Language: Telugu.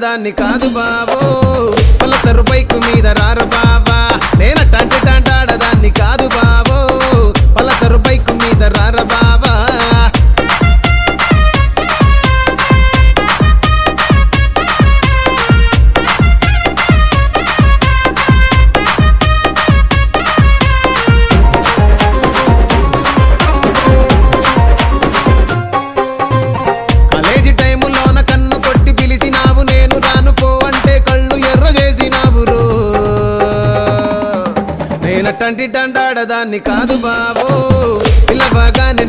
టాంటాడదాన్ని కాదు బావో పలసరు బైకు మీద రారు బావా నేను టాంటాడదాన్ని కాదు బావో పలసరు బైకు మీద రార బావా టాంటాడదాన్ని కాదు బావో పిల్లవగానే